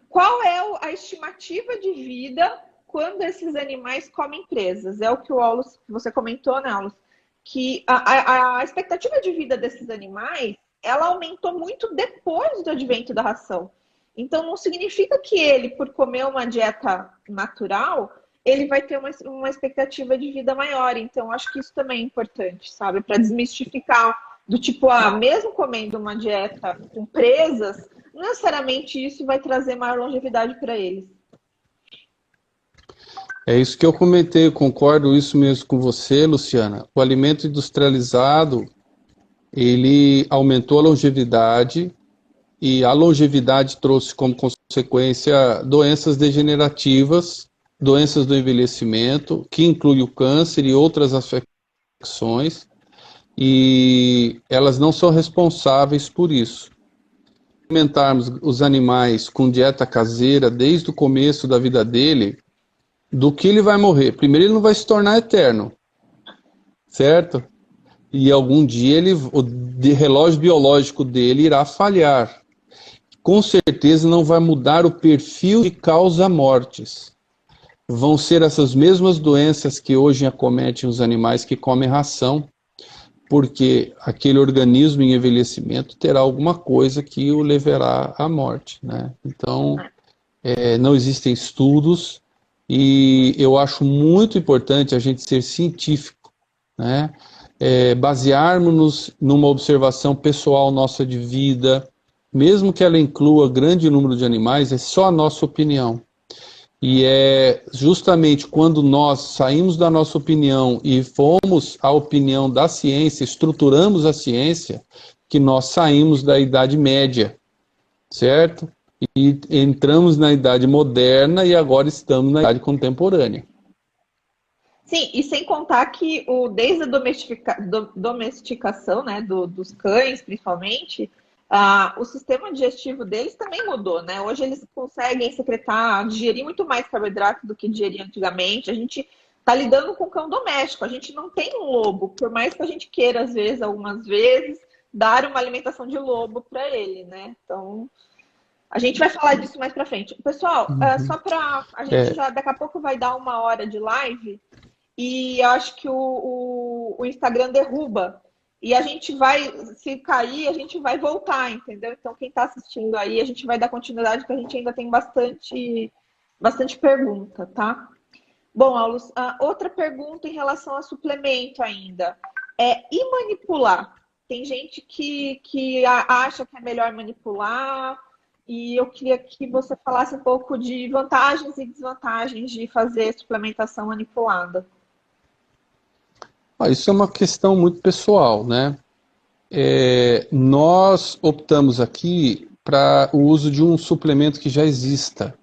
qual é a estimativa de vida quando esses animais comem presas? É o que o Aulus, você comentou, né, Aulus? Que a expectativa de vida desses animais, ela aumentou muito depois do advento da ração. Então, não significa que ele, por comer uma dieta natural, ele vai ter uma expectativa de vida maior. Então, acho que isso também é importante, sabe? Para desmistificar do tipo, mesmo comendo uma dieta com presas, não necessariamente isso vai trazer maior longevidade para eles. É isso que eu comentei, eu concordo isso mesmo com você, Luciana. O alimento industrializado, ele aumentou a longevidade, e a longevidade trouxe como consequência doenças degenerativas, doenças do envelhecimento, que inclui o câncer e outras afecções, e elas não são responsáveis por isso. Alimentarmos os animais com dieta caseira desde o começo da vida dele, do que ele vai morrer. Primeiro, ele não vai se tornar eterno, certo? E algum dia o relógio biológico dele irá falhar. Com certeza não vai mudar o perfil de causa-mortes. Vão ser essas mesmas doenças que hoje acometem os animais que comem ração, porque aquele organismo em envelhecimento terá alguma coisa que o levará à morte, né? Então, não existem estudos, e eu acho muito importante a gente ser científico, né? Basearmos-nos numa observação pessoal nossa de vida, mesmo que ela inclua grande número de animais, é só a nossa opinião. E é justamente quando nós saímos da nossa opinião e fomos à opinião da ciência, estruturamos a ciência, que nós saímos da Idade Média, certo? E entramos na Idade Moderna e agora estamos na Idade Contemporânea. Sim, e sem contar que desde a domesticação, né, dos cães, principalmente, o sistema digestivo deles também mudou, né? Hoje eles conseguem digerir muito mais carboidrato do que digeriam antigamente. A gente está lidando com cão doméstico. A gente não tem um lobo, por mais que a gente queira, às vezes, algumas vezes, dar uma alimentação de lobo para ele, né? Então, a gente vai falar disso mais para frente. Pessoal, só para... A gente já, daqui a pouco, vai dar 1 hora de live e eu acho que o Instagram derruba. E a gente vai, se cair, a gente vai voltar, entendeu? Então, quem está assistindo aí, a gente vai dar continuidade, porque a gente ainda tem bastante pergunta, tá? Bom, Aulus, outra pergunta em relação a suplemento ainda. E manipular? Tem gente que acha que é melhor manipular, e eu queria que você falasse um pouco de vantagens e desvantagens de fazer suplementação manipulada. Isso é uma questão muito pessoal, né? Nós optamos aqui para o uso de um suplemento que já exista.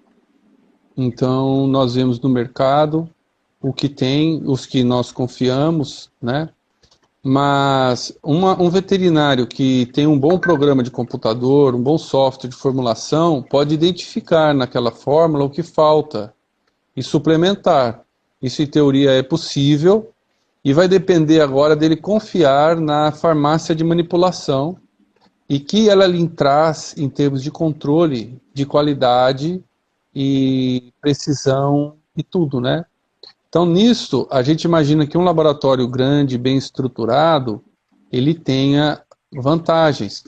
Então, nós vemos no mercado o que tem, os que nós confiamos, né? Mas um veterinário que tem um bom programa de computador, um bom software de formulação, pode identificar naquela fórmula o que falta e suplementar. Isso, em teoria, é possível e vai depender agora dele confiar na farmácia de manipulação e que ela lhe traz em termos de controle, de qualidade e precisão e tudo, né? Então, nisso, a gente imagina que um laboratório grande, bem estruturado, ele tenha vantagens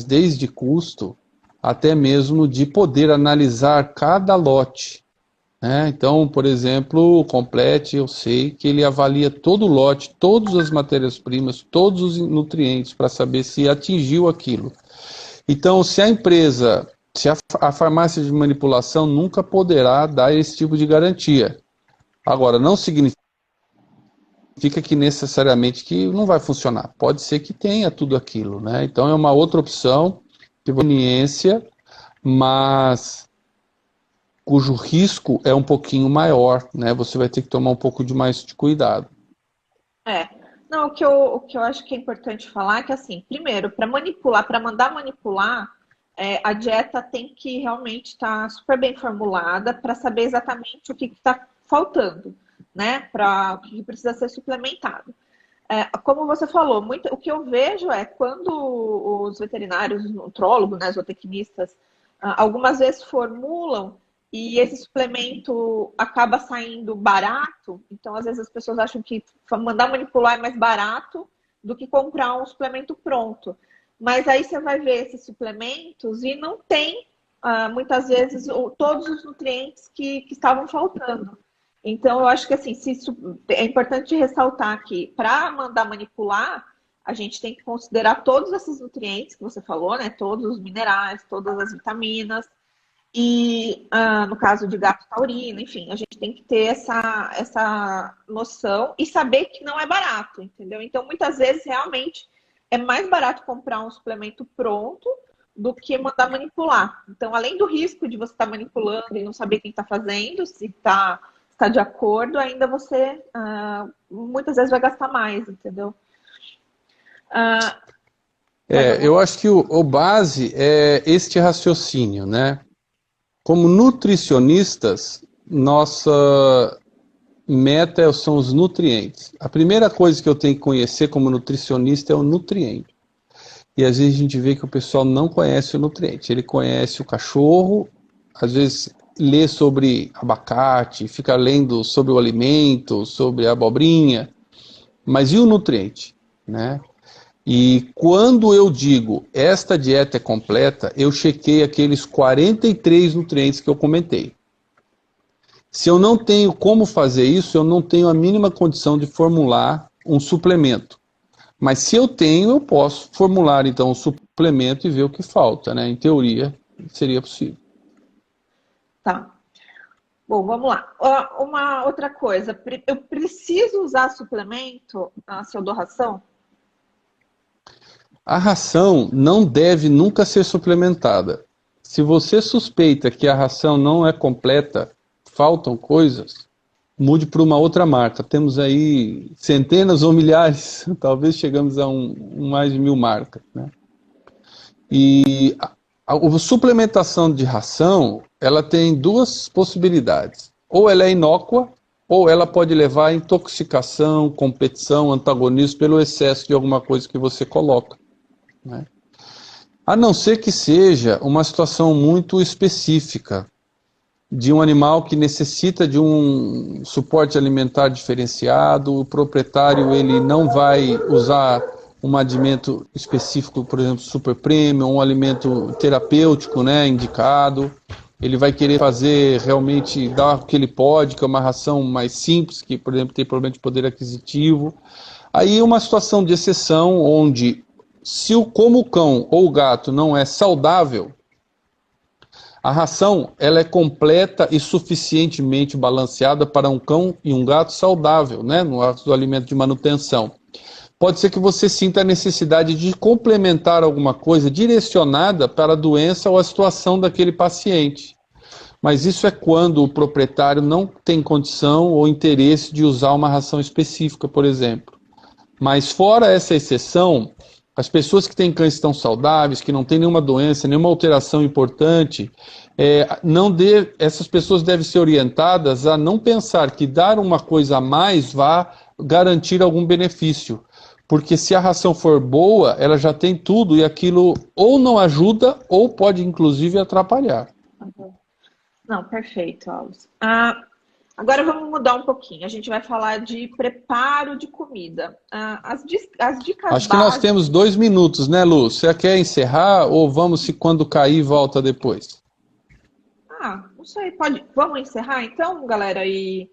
desde custo até mesmo de poder analisar cada lote, né? Então, por exemplo, o Complete, eu sei que ele avalia todo o lote, todas as matérias-primas, todos os nutrientes para saber se atingiu aquilo. Então, se a farmácia de manipulação nunca poderá dar esse tipo de garantia. Agora, não significa que necessariamente que não vai funcionar. Pode ser que tenha tudo aquilo, né? Então é uma outra opção de conveniência, mas cujo risco é um pouquinho maior, né? Você vai ter que tomar um pouco de mais de cuidado. Não, o que eu acho que é importante falar é que, assim, primeiro, para mandar manipular, a dieta tem que realmente estar super bem formulada para saber exatamente o que está faltando, né? Para o que precisa ser suplementado. Como você falou, o que eu vejo é quando os veterinários, os nutrólogos, né, zootecnistas, algumas vezes formulam e esse suplemento acaba saindo barato, então às vezes as pessoas acham que mandar manipular é mais barato do que comprar um suplemento pronto. Mas aí você vai ver esses suplementos e não tem, muitas vezes, todos os nutrientes que estavam faltando. Então, eu acho que assim, é importante ressaltar que para mandar manipular, a gente tem que considerar todos esses nutrientes que você falou, né? Todos os minerais, todas as vitaminas. E no caso de gato taurino, enfim, a gente tem que ter essa noção e saber que não é barato, entendeu? Então, muitas vezes, realmente, é mais barato comprar um suplemento pronto do que mandar manipular. Então, além do risco de você estar manipulando e não saber quem está fazendo, se está de acordo, ainda você muitas vezes vai gastar mais, entendeu? Eu acho que o base é este raciocínio, né? Como nutricionistas, nossa meta são os nutrientes. A primeira coisa que eu tenho que conhecer como nutricionista é o nutriente. E às vezes a gente vê que o pessoal não conhece o nutriente. Ele conhece o cachorro, às vezes lê sobre abacate, fica lendo sobre o alimento, sobre a abobrinha, mas e o nutriente, né? E quando eu digo esta dieta é completa, eu chequei aqueles 43 nutrientes que eu comentei. Se eu não tenho como fazer isso, eu não tenho a mínima condição de formular um suplemento. Mas se eu tenho, eu posso formular então um suplemento e ver o que falta, né? Em teoria, seria possível. Tá. Bom, vamos lá. Uma outra coisa, eu preciso usar suplemento se eu dou ração? A ração não deve nunca ser suplementada. Se você suspeita que a ração não é completa, faltam coisas, mude para uma outra marca. Temos aí centenas ou milhares, talvez chegamos a mais de 1000 marcas, né? E a suplementação de ração, ela tem duas possibilidades. Ou ela é inócua, ou ela pode levar a intoxicação, competição, antagonismo pelo excesso de alguma coisa que você coloca, né? A não ser que seja uma situação muito específica, de um animal que necessita de um suporte alimentar diferenciado, o proprietário ele não vai usar um alimento específico, por exemplo, super premium, um alimento terapêutico, né, indicado. Ele vai querer fazer realmente, dar o que ele pode, que é uma ração mais simples, que, por exemplo, tem problema de poder aquisitivo. Aí uma situação de exceção, onde se como o cão ou o gato não é saudável, a ração ela é completa e suficientemente balanceada para um cão e um gato saudável, né, no ato do alimento de manutenção. Pode ser que você sinta a necessidade de complementar alguma coisa direcionada para a doença ou a situação daquele paciente. Mas isso é quando o proprietário não tem condição ou interesse de usar uma ração específica, por exemplo. Mas fora essa exceção, as pessoas que têm cães que estão saudáveis, que não têm nenhuma doença, nenhuma alteração importante, essas pessoas devem ser orientadas a não pensar que dar uma coisa a mais vá garantir algum benefício. Porque se a ração for boa, ela já tem tudo e aquilo ou não ajuda ou pode inclusive atrapalhar. Não, perfeito, Alves. Agora vamos mudar um pouquinho. A gente vai falar de preparo de comida. As dicas Acho que nós temos 2 minutos, né, Lu? Você quer encerrar ou vamos, se quando cair, volta depois? Não sei, pode. Vamos encerrar então, galera? E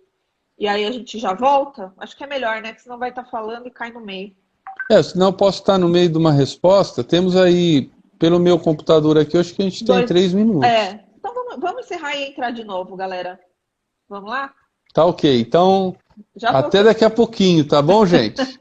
aí a gente já volta? Acho que é melhor, né? Que senão vai estar falando e cai no meio. Senão eu posso estar no meio de uma resposta. Temos aí, pelo meu computador aqui, acho que a gente tem 3 minutos. Então vamos encerrar e entrar de novo, galera. Vamos lá? Tá ok. Então, até daqui a pouquinho, tá bom, gente?